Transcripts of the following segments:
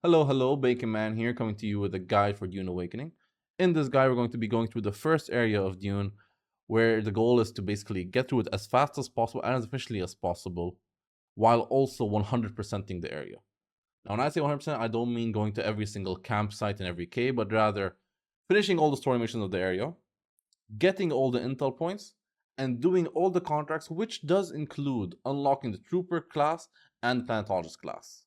Hello, Bacon Man here, coming to you with a guide for Dune Awakening. In this guide, we're going to be going through the first area of Dune, where the goal is to basically get through it as fast as possible and as efficiently as possible, while also 100%ing the area. Now, when I say 100%, I don't mean going to every single campsite and every cave, but rather finishing all the story missions of the area, getting all the intel points, and doing all the contracts, which does include unlocking the Trooper class and the Planetologist class.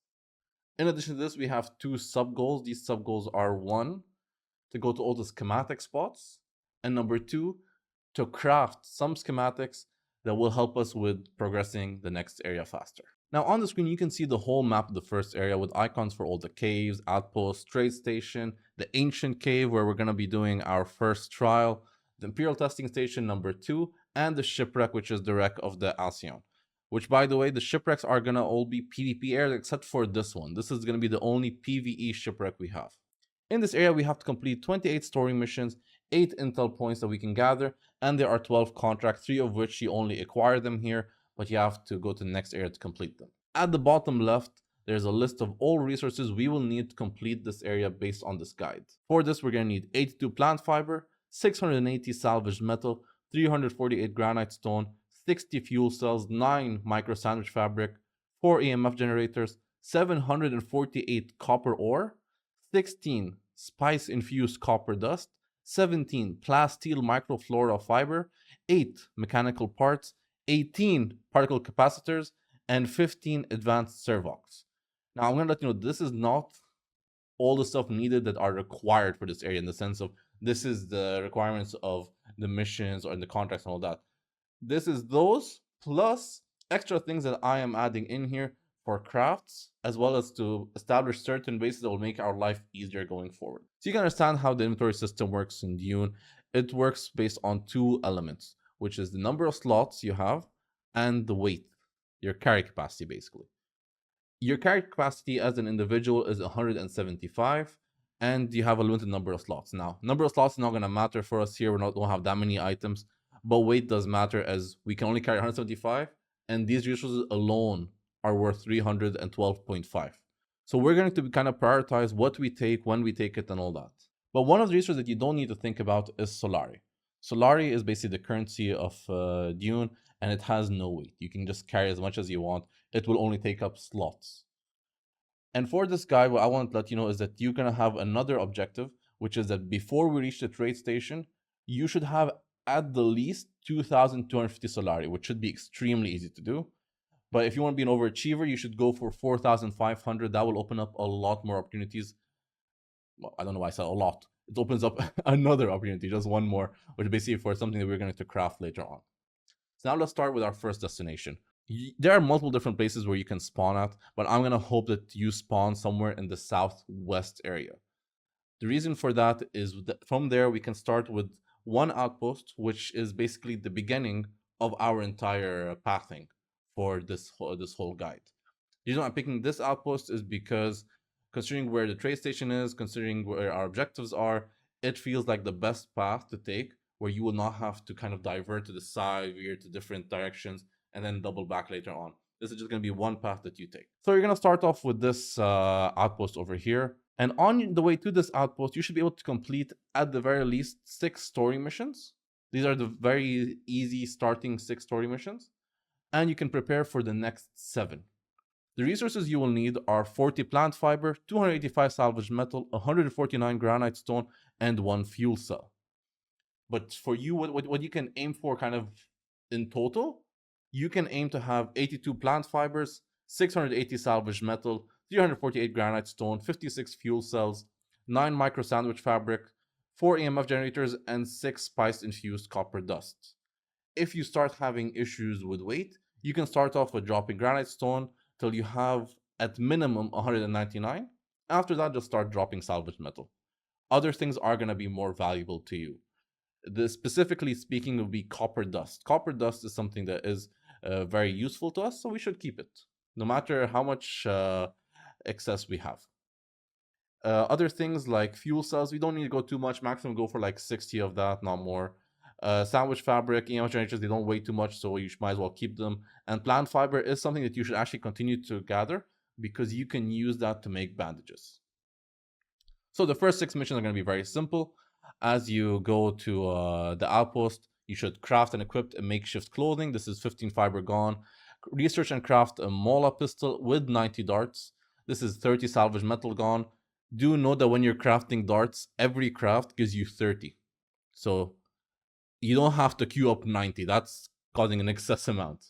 In addition to this, we have two sub goals. These sub goals are one, to go to all the schematic spots, and number two, to craft some schematics that will help us with progressing the next area faster. Now on the screen, you can see the whole map of the first area with icons for all the caves, outposts, trade station, the ancient cave where we're going to be doing our first trial, the Imperial testing station number 2, and the shipwreck, which is the wreck of the Alcyon. Which, by the way, the shipwrecks are going to all be PvP areas except for this one. This is going to be the only PvE shipwreck we have. In this area, we have to complete 28 story missions, 8 intel points that we can gather, and there are 12 contracts, 3 of which you only acquire them here, but you have to go to the next area to complete them. At the bottom left, there's a list of all resources we will need to complete this area based on this guide. For this, we're going to need 82 plant fiber, 680 salvaged metal, 348 granite stone, 60 fuel cells, 9 micro sandwich fabric, 4 EMF generators, 748 copper ore, 16 spice infused copper dust, 17 plasteel microfloral fiber, 8 mechanical parts, 18 particle capacitors, and 15 advanced servox. Now I'm going to let you know this is not all the stuff needed that are required for this area, in the sense of this is the requirements of the missions or the contracts and all that. This is those plus extra things that I am adding in here for crafts, as well as to establish certain bases that will make our life easier going forward. So you can understand how the inventory system works in Dune. It works based on two elements, which is the number of slots you have and the weight, your carry capacity basically. Your carry capacity as an individual is 175, and you have a limited number of slots. Now, number of slots is not going to matter for us here. We don't have that many items, but weight does matter, as we can only carry 175, and these resources alone are worth 312.5. So we're going to kind of prioritize what we take, when we take it, and all that. But one of the resources that you don't need to think about is Solari. Solari is basically the currency of Dune, and it has no weight. You can just carry as much as you want. It will only take up slots. And for this guy, what I want to let you know is that you're going to have another objective, which is that before we reach the trade station, you should have at the least 2,250 Solari, which should be extremely easy to do. But if you want to be an overachiever, you should go for 4,500. That will open up a lot more opportunities. Well, I don't know why I said a lot. It opens up another opportunity, just one more, which is basically for something that we're going to craft later on. So now let's start with our first destination. There are multiple different places where you can spawn at, but I'm going to hope that you spawn somewhere in the southwest area. The reason for that is that from there we can start with one outpost, which is basically the beginning of our entire pathing for this whole guide. The reason I'm picking this outpost is because, considering where the trade station is, considering where our objectives are, it feels like the best path to take, where you will not have to kind of divert to the side, veer to different directions, and then double back later on. This is just going to be one path that you take. So you're going to start off with this outpost over here. And on the way to this outpost, you should be able to complete at the very least 6 story missions. These are the very easy starting 6 story missions. And you can prepare for the next 7. The resources you will need are 40 plant fiber, 285 salvaged metal, 149 granite stone, and 1 fuel cell. But for you, what you can aim for kind of in total, you can aim to have 82 plant fibers, 680 salvaged metal, 348 granite stone, 56 fuel cells, 9 micro sandwich fabric, 4 EMF generators, and 6 spice infused copper dust. If you start having issues with weight, you can start off with dropping granite stone till you have at minimum 199. After that, just start dropping salvaged metal. Other things are going to be more valuable to you. Specifically speaking, would be copper dust. Copper dust is something that is very useful to us, so we should keep it, no matter how much excess we have. Other things like fuel cells, we don't need to go too much. Maximum go for like 60 of that, not more. Sandwich fabric, EMF generators, they don't weigh too much, so you might as well keep them. And plant fiber is something that you should actually continue to gather, because you can use that to make bandages. So the first 6 missions are going to be very simple. As you go to the outpost, you should craft and equip a makeshift clothing. This is 15 fiber gone. Research and craft a Mola pistol with 90 darts. This is 30 salvage metal gone. Do note that when you're crafting darts, every craft gives you 30. So you don't have to queue up 90. That's causing an excess amount.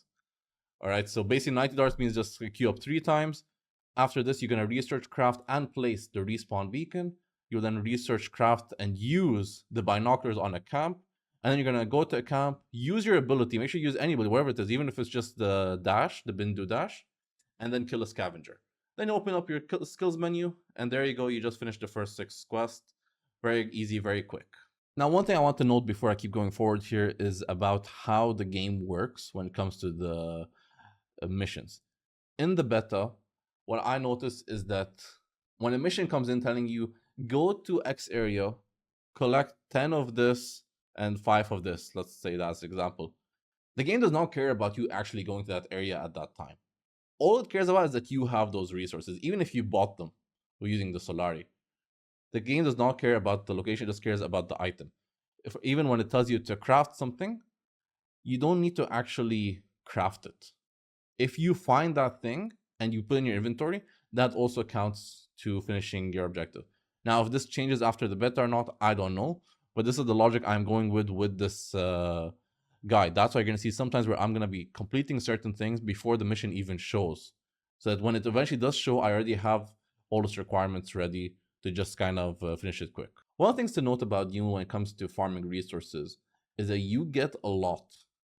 All right, so basically 90 darts means just queue up 3 times. After this, you're going to research, craft, and place the respawn beacon. You'll then research, craft, and use the binoculars on a camp. And then you're going to go to a camp, use your ability, make sure you use anybody, whatever it is, even if it's just the dash, the Bindu dash, and then kill a scavenger. Then you open up your skills menu, and there you go, you just finished the first 6 quests. Very easy, very quick. Now, one thing I want to note before I keep going forward here is about how the game works when it comes to the missions. In the beta, what I noticed is that when a mission comes in telling you, go to X area, collect 10 of this and 5 of this, let's say that's an example, the game does not care about you actually going to that area at that time. All it cares about is that you have those resources, even if you bought them using the Solari. The game does not care about the location, it just cares about the item. Even when it tells you to craft something, you don't need to actually craft it. If you find that thing and you put in your inventory, that also counts to finishing your objective. Now, if this changes after the beta or not, I don't know. But this is the logic I'm going with this guide. That's why you're going to see sometimes where I'm going to be completing certain things before the mission even shows. So that when it eventually does show, I already have all its requirements ready to just kind of finish it quick. One of the things to note about you when it comes to farming resources is that you get a lot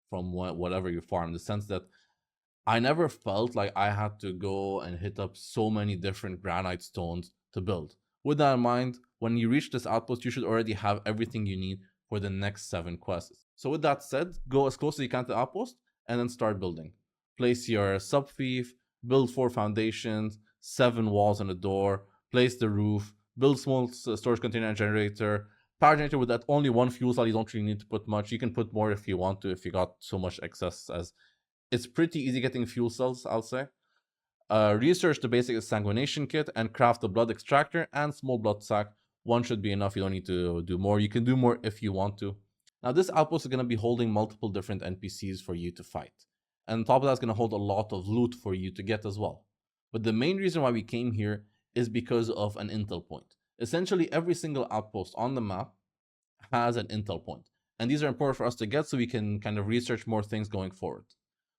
from whatever you farm, in the sense that I never felt like I had to go and hit up so many different granite stones to build. With that in mind, when you reach this outpost, you should already have everything you need for the next 7 quests. So with that said, go as close as you can to the outpost and then start building. Place your sub-thief, build 4 foundations, 7 walls and a door, place the roof, build small storage container and generator, power generator with that only 1 fuel cell. You don't really need to put much. You can put more if you want to, if you got so much excess, as it's pretty easy getting fuel cells, I'll say. Research the basic sanguination kit and craft the blood extractor and small blood sac. 1 should be enough. You don't need to do more. You can do more if you want to. Now, this outpost is going to be holding multiple different NPCs for you to fight. And on top of that, it's going to hold a lot of loot for you to get as well. But the main reason why we came here is because of an intel point. Essentially, every single outpost on the map has an intel point. And these are important for us to get so we can kind of research more things going forward.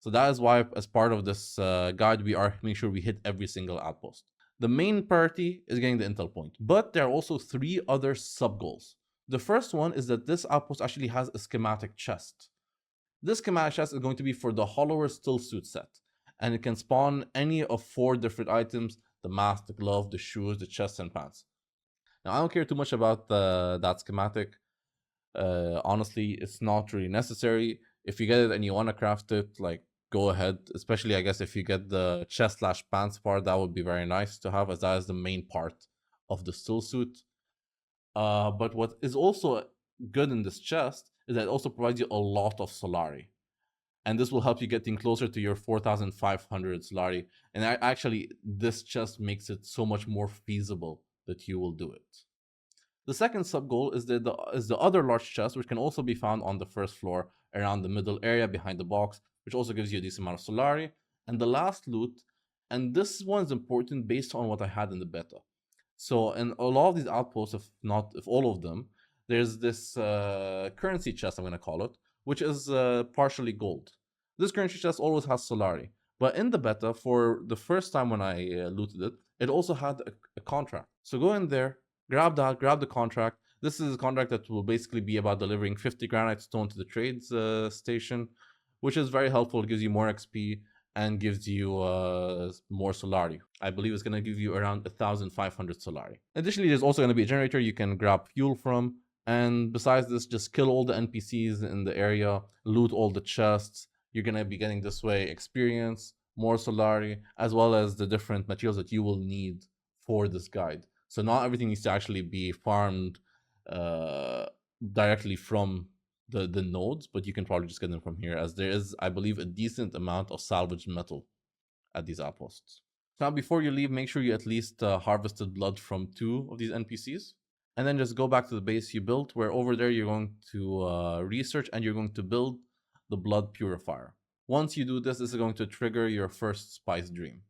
So that is why, as part of this guide, we are making sure we hit every single outpost. The main priority is getting the intel point, but there are also 3 other sub-goals. The first one is that this outpost actually has a schematic chest. This schematic chest is going to be for the Hollower Still Suit set, and it can spawn any of 4 different items: the mask, the glove, the shoes, the chest, and pants. Now, I don't care too much about that schematic. Honestly, it's not really necessary. If you get it and you want to craft it, like, go ahead. Especially, I guess, if you get the chest/pants part, that would be very nice to have, as that is the main part of the still suit. But what is also good in this chest is that it also provides you a lot of Solari. And this will help you getting closer to your 4,500 Solari. And actually, this chest makes it so much more feasible that you will do it. The second sub-goal is the other large chest, which can also be found on the first floor around the middle area behind the box, which also gives you a decent amount of Solari. And the last loot, and this one is important based on what I had in the beta. So in a lot of these outposts, if all of them, there's this currency chest, I'm going to call it, which is partially gold. This currency chest always has Solari. But in the beta, for the first time when I looted it, it also had a contract. So go in there, grab the contract. This is a contract that will basically be about delivering 50 granite stone to the trades station, which is very helpful. It gives you more XP and gives you more Solari. I believe it's going to give you around 1,500 Solari. Additionally, there's also going to be a generator you can grab fuel from. And besides this, just kill all the NPCs in the area, loot all the chests. You're going to be getting this way experience, more Solari, as well as the different materials that you will need for this guide. So not everything needs to actually be farmed directly from the nodes, but you can probably just get them from here, as there is, I believe, a decent amount of salvaged metal at these outposts. So now before you leave, make sure you at least harvested blood from 2 of these NPCs. And then just go back to the base you built, where over there you're going to research and you're going to build the blood purifier. Once you do this, this is going to trigger your first spice dream.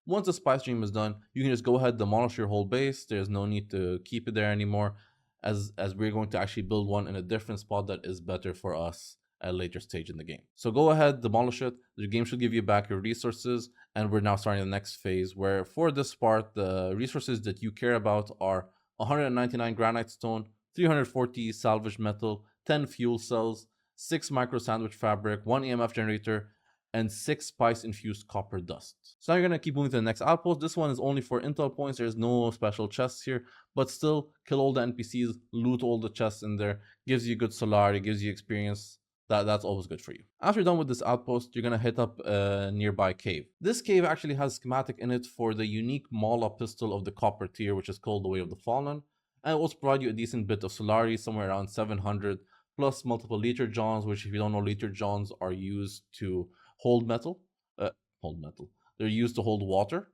Once the spice dream is done, you can just go ahead, demolish your whole base. There's no need to keep it there anymore, as we're going to actually build one in a different spot that is better for us at a later stage in the game. So go ahead, demolish it. The game should give you back your resources, and we're now starting the next phase, where for this part, the resources that you care about are 199 granite stone, 340 salvage metal, 10 fuel cells, 6 micro sandwich fabric, 1 EMF generator, and 6 spice infused copper dust. So now you're gonna keep moving to the next outpost. This one is only for intel points. There's no special chests here, but still kill all the NPCs, loot all the chests in there, gives you good Solari, gives you experience. That's always good for you. After you're done with this outpost, you're gonna hit up a nearby cave. This cave actually has schematic in it for the unique Mala pistol of the copper tier, which is called the Way of the Fallen, and it will provide you a decent bit of Solari, somewhere around 700, plus multiple liter johns, which if you don't know, liter johns are used to hold metal. They're used to hold water,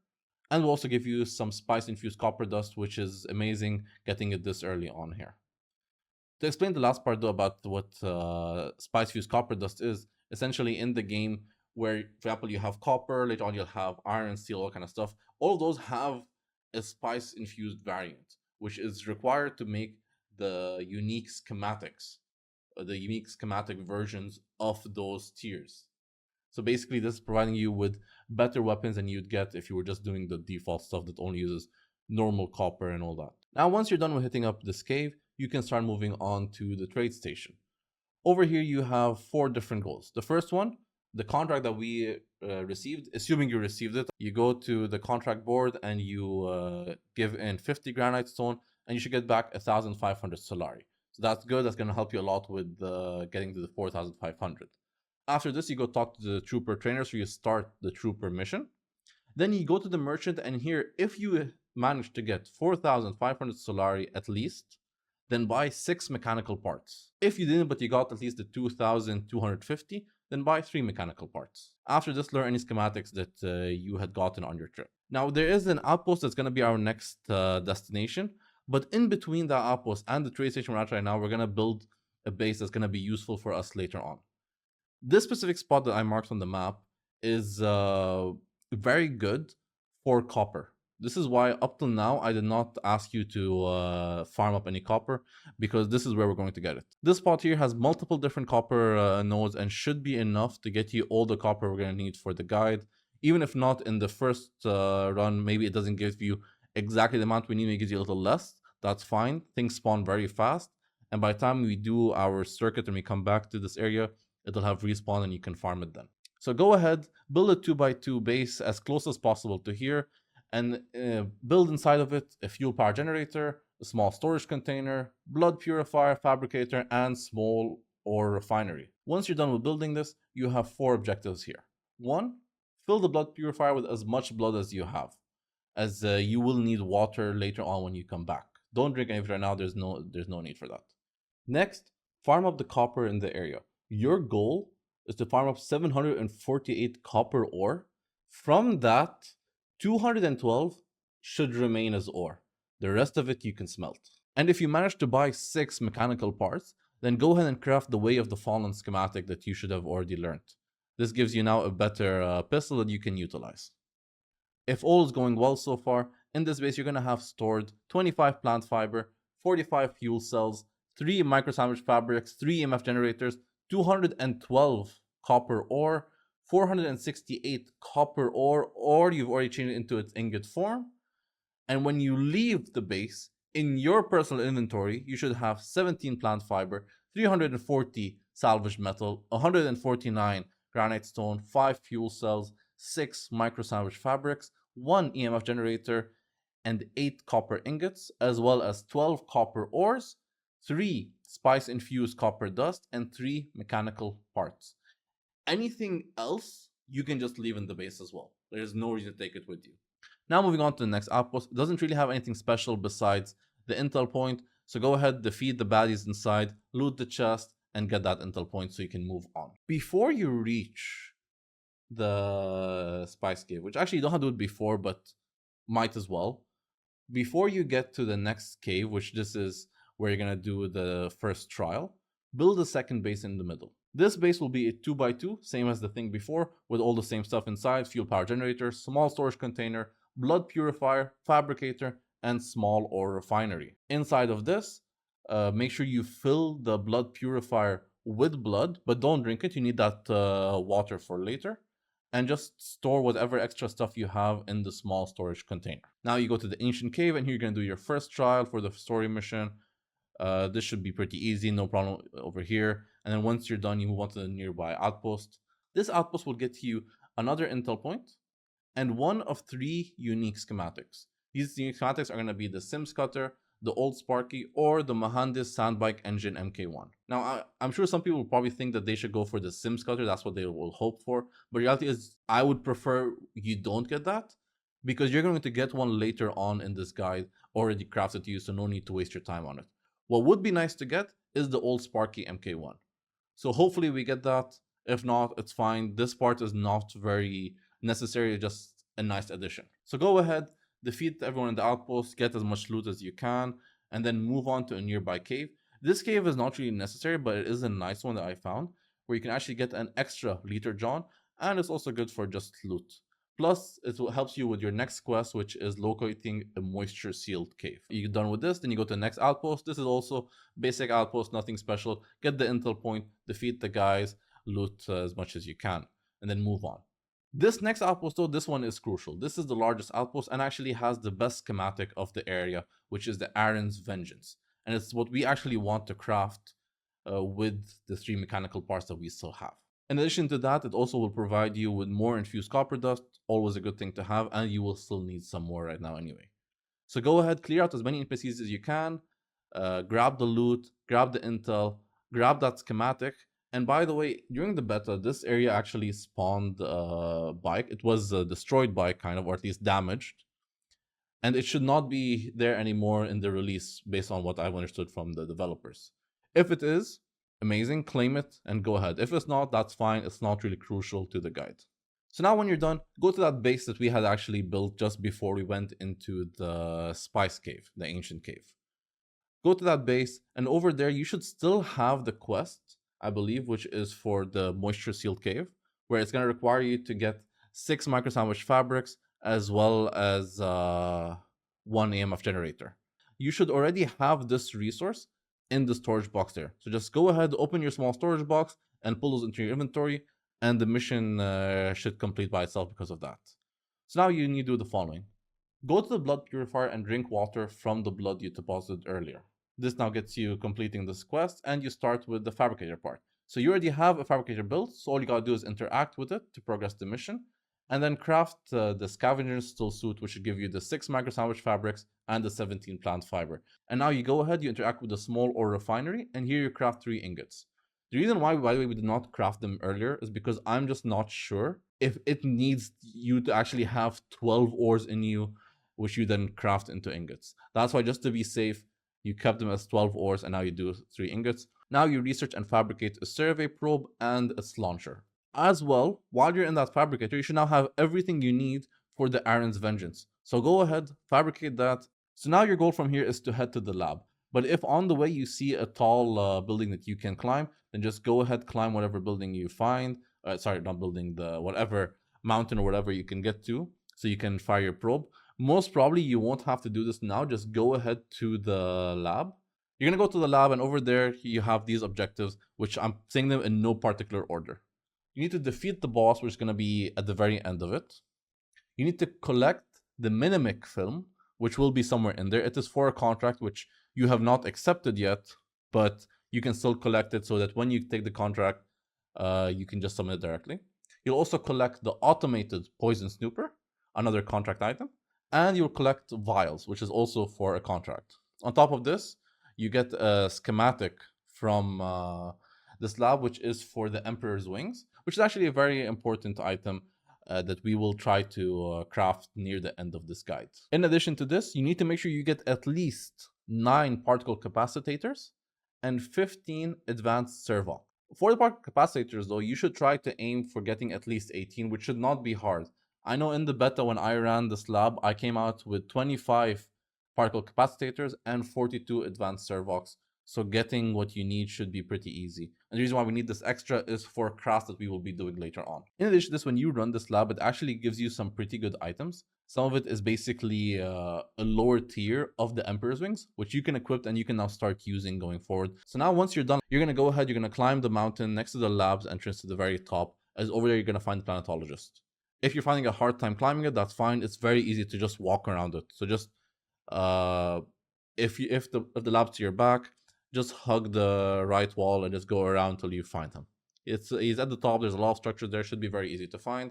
and will also give you some spice infused copper dust, which is amazing getting it this early on here. To explain the last part though about what spice fused copper dust is, essentially in the game where, for example, you have copper, later on you'll have iron, steel, all kind of stuff. All of those have a spice infused variant, which is required to make the unique schematics, the unique schematic versions of those tiers. So basically, this is providing you with better weapons than you'd get if you were just doing the default stuff that only uses normal copper and all that. Now, once you're done with hitting up this cave, you can start moving on to the trade station. Over here, you have 4 different goals. The first one, the contract that we received, assuming you received it, you go to the contract board and you give in 50 granite stone, and you should get back 1,500 Solari. So that's good. That's going to help you a lot with getting to the 4,500. After this, you go talk to the trooper trainer, so you start the trooper mission. Then you go to the merchant, and here, if you manage to get 4,500 Solari at least, then buy 6 mechanical parts. If you didn't, but you got at least the 2,250, then buy 3 mechanical parts. After this, learn any schematics that you had gotten on your trip. Now, there is an outpost that's going to be our next destination, but in between that outpost and the trade station we're at right now, we're going to build a base that's going to be useful for us later on. This specific spot that I marked on the map is very good for copper. This is why up till now I did not ask you to farm up any copper, because this is where we're going to get it. This spot here has multiple different copper nodes and should be enough to get you all the copper we're going to need for the guide. Even if not in the first run, maybe it doesn't give you exactly the amount we need, maybe it gives you a little less. That's fine. Things spawn very fast. And by the time we do our circuit and we come back to this area, it'll have respawn and you can farm it then. So go ahead, build a 2x2 base as close as possible to here, and build inside of it a fuel power generator, a small storage container, blood purifier, fabricator, and small ore refinery. Once you're done with building this, you have 4 objectives here. 1, fill the blood purifier with as much blood as you have, as you will need water later on when you come back. Don't drink any of it right now, there's no need for that. Next, farm up the copper in the area. Your goal is to farm up 748 copper ore. From that, 212 should remain as ore. The rest of it you can smelt. And if you manage to buy 6 mechanical parts, then go ahead and craft the Way of the Fallen schematic that you should have already learned. This gives you now a better pistol that you can utilize. If all is going well so far, in this base you're going to have stored 25 plant fiber, 45 fuel cells, 3 micro sandwich fabrics, 3 EMF generators, 212 copper ore, 468 copper ore, or you've already changed it into its ingot form. And when you leave the base, in your personal inventory, you should have 17 plant fiber, 340 salvage metal, 149 granite stone, 5 fuel cells, 6 micro sandwich fabrics, 1 EMF generator, and 8 copper ingots, as well as 12 copper ores, 3 spice infused copper dust, and 3 mechanical parts. Anything else you can just leave in the base as well. There is no reason to take it with you. Now moving on to the next outpost. It doesn't really have anything special besides the intel point, so go ahead, defeat the baddies inside, loot the chest, and get that intel point so you can move on. Before you reach the spice cave, which actually you don't have to do it before, but might as well. Before you get to the next cave, which this is where you're gonna do the first trial, build a second base in the middle. This base will be a 2x2, same as the thing before, with all the same stuff inside: fuel power generator, small storage container, blood purifier, fabricator, and small ore refinery. Inside of this, make sure you fill the blood purifier with blood, but don't drink it. You need that water for later. And just store whatever extra stuff you have in the small storage container. Now you go to the ancient cave, and here you're going to do your first trial for the story mission. This should be pretty easy, no problem over here. And then once you're done, you move on to the nearby outpost. This outpost will get you another intel point and one of 3 unique schematics. These unique schematics are going to be the Sims Cutter, the Old Sparky, or the Mohandis Sandbike Engine MK1. Now, I'm sure some people will probably think that they should go for the Sims Cutter. That's what they will hope for. But reality is, I would prefer you don't get that, because you're going to get one later on in this guide already crafted to you, so no need to waste your time on it. What would be nice to get is the Old Sparky MK1. So hopefully we get that. If not, it's fine. This part is not very necessary, just a nice addition. So go ahead, defeat everyone in the outpost, get as much loot as you can, and then move on to a nearby cave. This cave is not really necessary, but it is a nice one that I found, where you can actually get an extra liter John, and it's also good for just loot. Plus, it helps you with your next quest, which is locating a moisture sealed cave. You're done with this, then you go to the next outpost. This is also basic outpost, nothing special. Get the intel point, defeat the guys, loot as much as you can, and then move on. This next outpost, though, this one is crucial. This is the largest outpost and actually has the best schematic of the area, which is the Aaron's Vengeance. And it's what we actually want to craft with the 3 mechanical parts that we still have. In addition to that, it also will provide you with more infused copper dust, always a good thing to have, and you will still need some more right now anyway. So go ahead, clear out as many NPCs as you can, grab the loot, grab the intel, grab that schematic. And by the way, during the beta, this area actually spawned a bike. It was a destroyed bike, kind of, or at least damaged. And it should not be there anymore in the release, based on what I've understood from the developers. If it is, amazing, claim it and go ahead. If it's not, that's fine. It's not really crucial to the guide. So now when you're done, go to that base that we had actually built just before we went into the Spice Cave, the ancient cave. Go to that base, and over there you should still have the quest, I believe, which is for the moisture sealed cave, where it's going to require you to get 6 micro sandwich fabrics as well as 1 EMF generator. You should already have this resource in the storage box there. So just go ahead, open your small storage box and pull those into your inventory, and the mission should complete by itself because of that. So now you need to do the following. Go to the blood purifier and drink water from the blood you deposited earlier. This now gets you completing this quest, and you start with the fabricator part. So you already have a fabricator built, so all you gotta do is interact with it to progress the mission, and then craft the scavenger still suit, which should give you the 6 micro sandwich fabrics and the 17 plant fiber. And now you go ahead, you interact with the small ore refinery, and here you craft 3 ingots. The reason why, by the way, we did not craft them earlier is because I'm just not sure if it needs you to actually have 12 ores in you, which you then craft into ingots. That's why, just to be safe, you kept them as 12 ores, and now you do 3 ingots. Now you research and fabricate a survey probe and its launcher. As well, while you're in that fabricator, you should now have everything you need for the Aaron's Vengeance. So go ahead, fabricate that. So now your goal from here is to head to the lab. But if on the way you see a tall building that you can climb, then just go ahead, climb whatever building you find. Sorry, not building, the whatever mountain or whatever you can get to, so you can fire your probe. Most probably you won't have to do this now. Just go ahead to the lab. You're going to go to the lab, and over there you have these objectives, which I'm saying them in no particular order. You need to defeat the boss, which is going to be at the very end of it. You need to collect the Minimic film, which will be somewhere in there. It is for a contract which you have not accepted yet, but you can still collect it so that when you take the contract, you can just summon it directly. You'll also collect the automated poison snooper, another contract item, and you'll collect vials, which is also for a contract. On top of this, you get a schematic from this lab, which is for the Emperor's Wings, which is actually a very important item that we will try to craft near the end of this guide. In addition to this, you need to make sure you get at least 9 particle capacitators and 15 advanced servoc. For the particle capacitors, though, you should try to aim for getting at least 18, which should not be hard. I know in the beta when I ran this lab, I came out with 25 particle capacitors and 42 advanced servox. So getting what you need should be pretty easy. And the reason why we need this extra is for crafts that we will be doing later on. In addition to this, when you run this lab, it actually gives you some pretty good items. Some of it is basically a lower tier of the Emperor's Wings, which you can equip and you can now start using going forward. So now once you're done, you're going to go ahead, you're going to climb the mountain next to the lab's entrance to the very top. As over there, you're going to find the Planetologist. If you're finding a hard time climbing it, that's fine. It's very easy to just walk around it. So just if the lab's to your back, just hug the right wall and just go around till you find him. He's at the top. There's a lot of structures there. Should be very easy to find.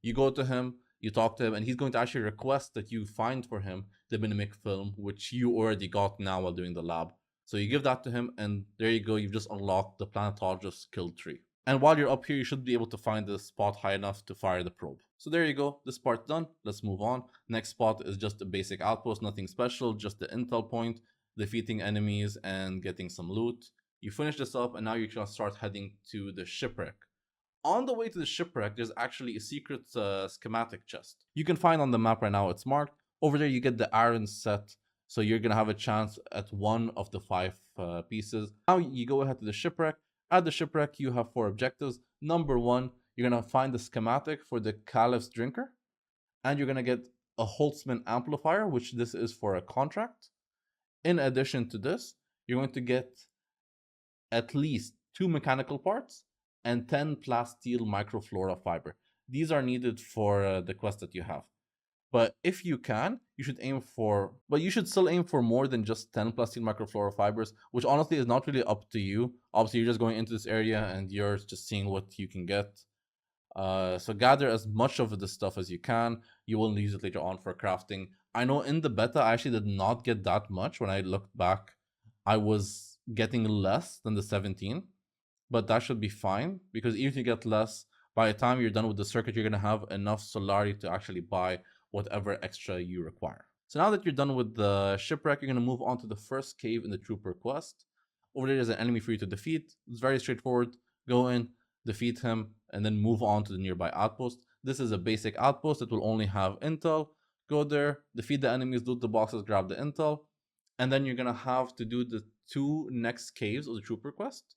You go to him, you talk to him, and he's going to actually request that you find for him the mimic film, which you already got now while doing the lab. So you give that to him, and there you go. You've just unlocked the Planetologist skill tree. And while you're up here, you should be able to find the spot high enough to fire the probe. So there you go. This part's done. Let's move on. Next spot is just a basic outpost, nothing special, just the intel point, defeating enemies and getting some loot. You finish this up, and now you can start heading to the shipwreck. On the way to the shipwreck, there's actually a secret schematic chest. You can find on the map right now, it's marked. Over there, you get the iron set, so you're going to have a chance at one of the 5 pieces. Now you go ahead to the shipwreck. At the shipwreck, you have 4 objectives. Number 1, you're going to find the schematic for the Caliph's Drinker, and you're going to get a Holtzman amplifier, which this is for a contract. In addition to this, you're going to get at least 2 mechanical parts and 10 plasteel microflora fiber. These are needed for the quest that you have. But if you can, you should still aim for more than just 10 plasteel microflora fibers, which honestly is not really up to you. Obviously, you're just going into this area and you're just seeing what you can get. So gather as much of this stuff as you can. You will use it later on for crafting. I know in the beta, I actually did not get that much. When I looked back, I was getting less than the 17. But that should be fine, because even if you get less, by the time you're done with the circuit, you're going to have enough Solari to actually buy whatever extra you require. So now that you're done with the shipwreck, you're going to move on to the first cave in the Trooper quest. Over there is an enemy for you to defeat. It's very straightforward. Go in, defeat him, and then move on to the nearby outpost. This is a basic outpost that will only have intel. Go there, defeat the enemies, loot the boxes, grab the intel, and then you're going to have to do the 2 next caves of the Trooper quest.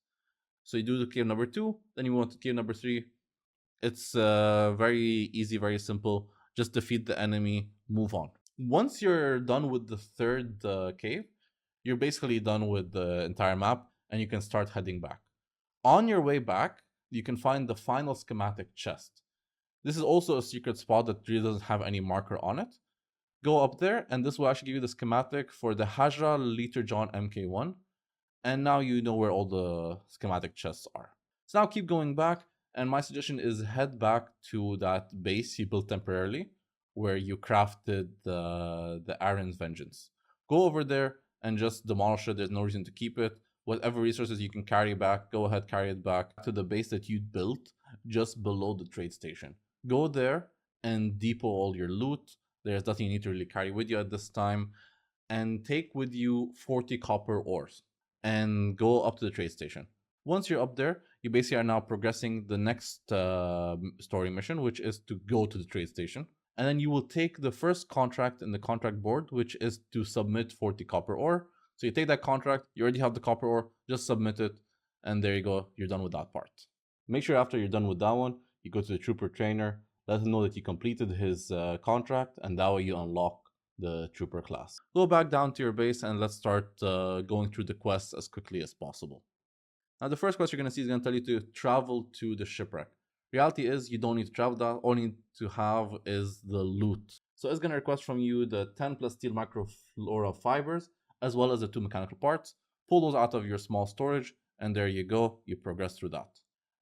So you do the cave number 2, then you move on to cave number 3. It's very easy, very simple. Just defeat the enemy, move on. Once you're done with the 3rd cave, you're basically done with the entire map, and you can start heading back. On your way back, you can find the final schematic chest. This is also a secret spot that really doesn't have any marker on it. Go up there, and this will actually give you the schematic for the Hajra Liter John MK1. And now you know where all the schematic chests are. So now keep going back, and my suggestion is head back to that base you built temporarily, where you crafted the Aaron's Vengeance. Go over there and just demolish it. There's no reason to keep it. Whatever resources you can carry back, go ahead, carry it back to the base that you built just below the trade station. Go there and depot all your loot. There's nothing you need to really carry with you at this time. And take with you 40 copper ores and go up to the trade station. Once you're up there, you basically are now progressing the next story mission, which is to go to the trade station. And then you will take the first contract in the contract board, which is to submit 40 copper ore. So you take that contract, you already have the copper ore, just submit it, and there you go, you're done with that part. Make sure after you're done with that one, you go to the trooper trainer, let him know that you completed his contract, and that way you unlock the trooper class. Go back down to your base and let's start going through the quests as quickly as possible. Now the first quest you're going to see is going to tell you to travel to the shipwreck. Reality is you don't need to travel that, all you need to have is the loot. So it's going to request from you the 10 plus steel microflora fibers as well as the 2 mechanical parts. Pull those out of your small storage and there you go, you progress through that.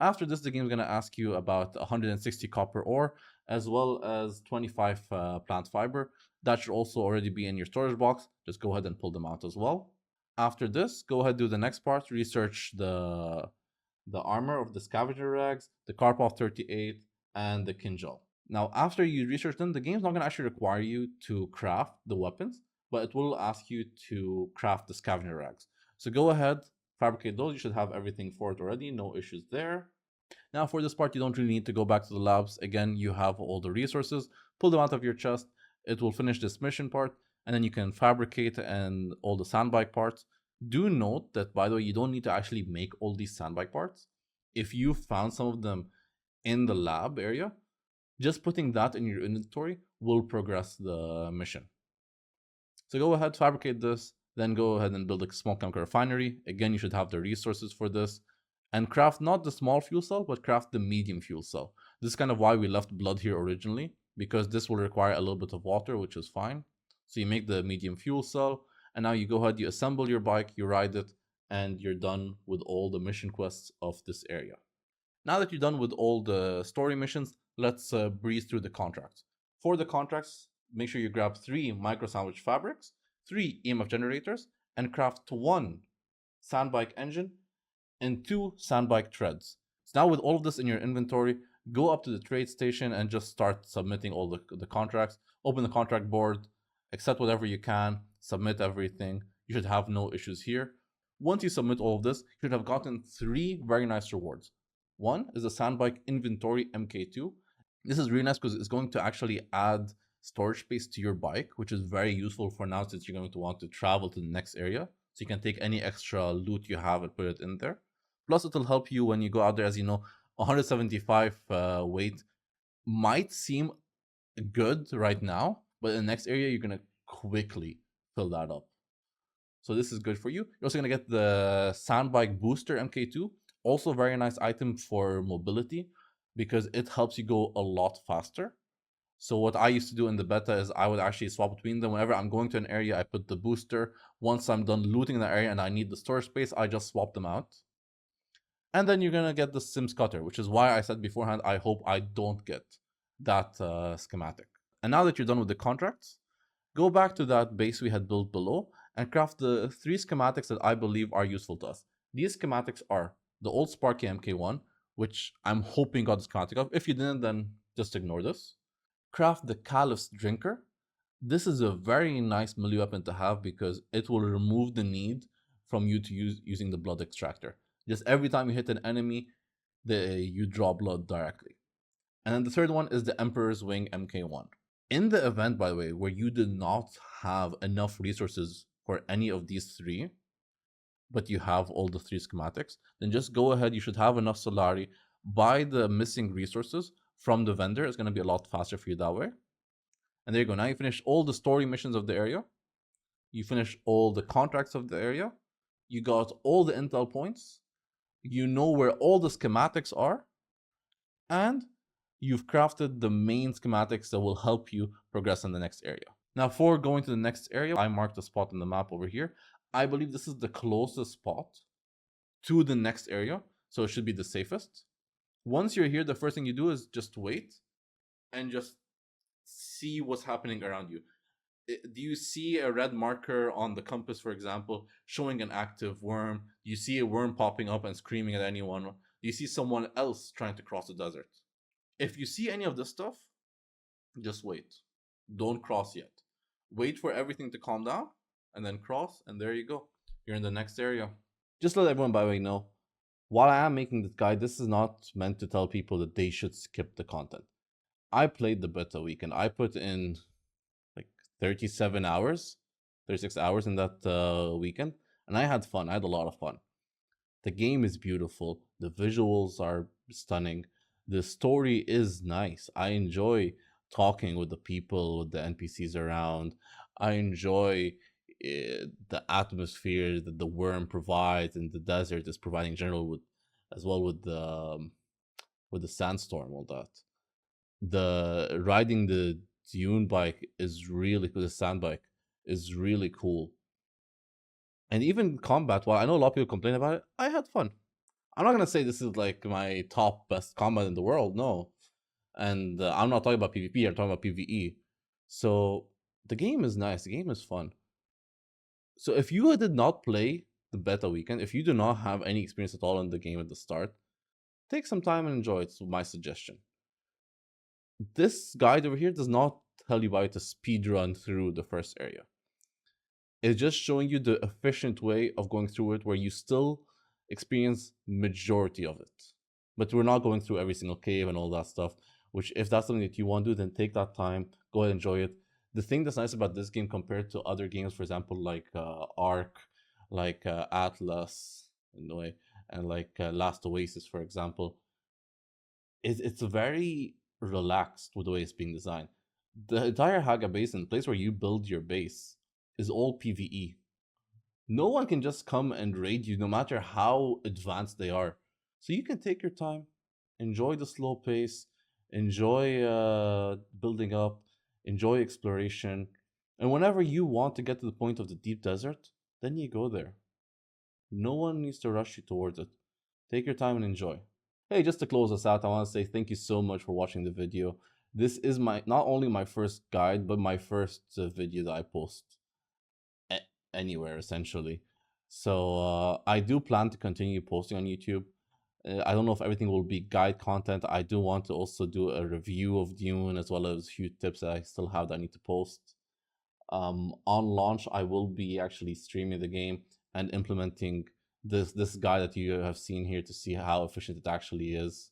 After this, the game is going to ask you about 160 copper ore as well as 25 plant fiber. That should also already be in your storage box. Just go ahead and pull them out as well. After this, go ahead and do the next part. Research the armor of the scavenger rags, the Karpov 38, and the Kinjal. Now, after you research them, the game's not going to actually require you to craft the weapons, but it will ask you to craft the scavenger rags. So go ahead, fabricate those. You should have everything for it already, no issues there. Now for this part, you don't really need to go back to the labs. Again, you have all the resources, pull them out of your chest. It will finish this mission part, and then you can fabricate and all the sandbike parts. Do note that, by the way, you don't need to actually make all these sandbike parts. If you found some of them in the lab area, just putting that in your inventory will progress the mission. So go ahead, fabricate this, then go ahead and build a small chemical refinery. Again, you should have the resources for this. And craft not the small fuel cell, but craft the medium fuel cell. This is kind of why we left blood here originally, because this will require a little bit of water, which is fine. So you make the medium fuel cell, and now you go ahead, you assemble your bike, you ride it, and you're done with all the mission quests of this area. Now that you're done with all the story missions, let's breeze through the contracts. For the contracts, make sure you grab 3 micro sandwich fabrics, 3 EMF generators, and craft 1 sandbike engine and 2 sandbike treads. So now with all of this in your inventory, go up to the trade station and just start submitting all the contracts. Open the contract board, accept whatever you can, submit everything. You should have no issues here. Once you submit all of this, you should have gotten 3 very nice rewards. One is the Sandbike Inventory MK2. This is really nice because it's going to actually add storage space to your bike, which is very useful for now since you're going to want to travel to the next area. So you can take any extra loot you have and put it in there. Plus, it'll help you when you go out there. As you know, 175 weight might seem good right now, but in the next area, you're going to quickly fill that up. So this is good for you. You're also going to get the Sandbike Booster MK2. Also, very nice item for mobility because it helps you go a lot faster. So what I used to do in the beta is I would actually swap between them. Whenever I'm going to an area, I put the booster. Once I'm done looting that area and I need the storage space, I just swap them out. And then you're going to get the Sims Cutter, which is why I said beforehand, I hope I don't get that schematic. And now that you're done with the contracts, go back to that base we had built below and craft the 3 schematics that I believe are useful to us. These schematics are the old Sparky MK1, which I'm hoping got the schematic of. If you didn't, then just ignore this. Craft the Caliph's Drinker. This is a very nice melee weapon to have because it will remove the need from you to using the blood extractor. Just every time you hit an enemy, you draw blood directly. And then the third one is the Emperor's Wing MK1. In the event, by the way, where you did not have enough resources for any of these 3, but you have all the 3 schematics, then just go ahead. You should have enough Solari. Buy the missing resources from the vendor. It's going to be a lot faster for you that way. And there you go. Now you finish all the story missions of the area. You finish all the contracts of the area. You got all the intel points. You know where all the schematics are. And you've crafted the main schematics that will help you progress in the next area. Now, for going to the next area, I marked a spot on the map over here. I believe this is the closest spot to the next area, so it should be the safest. Once you're here, the first thing you do is just wait and just see what's happening around you. Do you see a red marker on the compass, for example, showing an active worm? Do you see a worm popping up and screaming at anyone? Do you see someone else trying to cross the desert? If you see any of this stuff, just wait. Don't cross yet. Wait for everything to calm down and then cross, and there you go. You're in the next area. Just let everyone, by the way, know, while I am making this guide, this is not meant to tell people that they should skip the content. I played the beta weekend. I put in like 37 hours, 36 hours in that weekend, and I had fun. I had a lot of fun. The game is beautiful. The visuals are stunning. The story is nice. I enjoy talking with the people, with the NPCs around. I enjoy the atmosphere that the worm provides, and the desert is providing in general, with as well with the sandstorm, all that. The riding the Dune bike is really cool. The sand bike is really cool. And even combat, while I know a lot of people complain about it, I had fun. I'm not gonna say this is like my top best combat in the world, no. And I'm not talking about PvP, I'm talking about PvE. So the game is nice, the game is fun. So if you did not play the beta weekend, if you do not have any experience at all in the game at the start, take some time and enjoy it. It's my suggestion. This guide over here does not tell you how to speed run through the first area. It's just showing you the efficient way of going through it, where you still experience majority of it. But we're not going through every single cave and all that stuff, which if that's something that you want to do, then take that time, go ahead and enjoy it. The thing that's nice about this game compared to other games, for example, like Ark, like Atlas, in a way, and like Last Oasis, for example, is it's very relaxed with the way it's being designed. The entire Haga Basin, the place where you build your base, is all PvE. No one can just come and raid you, no matter how advanced they are. So you can take your time, enjoy the slow pace, enjoy building up, enjoy exploration, and whenever you want to get to the point of the deep desert, then you go there. No one needs to rush you towards it. Take your time and enjoy. Hey, just to close us out, I want to say thank you so much for watching the video. This is my not only my first guide, but my first video that I post anywhere essentially. So I do plan to continue posting on YouTube. I don't know if everything will be guide content. I do want to also do a review of Dune as well as a few tips that I still have that I need to post. On launch, I will be actually streaming the game and implementing this guide that you have seen here to see how efficient it actually is.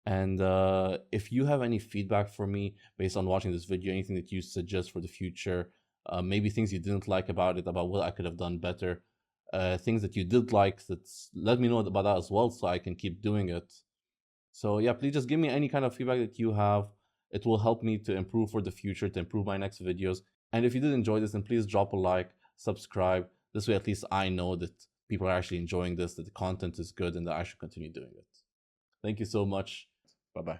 And if you have any feedback for me based on watching this video, anything that you suggest for the future, maybe things you didn't like about it, about what I could have done better, things that you did like, let me know about that as well so I can keep doing it. So yeah, please just give me any kind of feedback that you have. It will help me to improve for the future, to improve my next videos. And if you did enjoy this, then please drop a like, subscribe. This way at least I know that people are actually enjoying this, that the content is good, and that I should continue doing it. Thank you so much. Bye bye.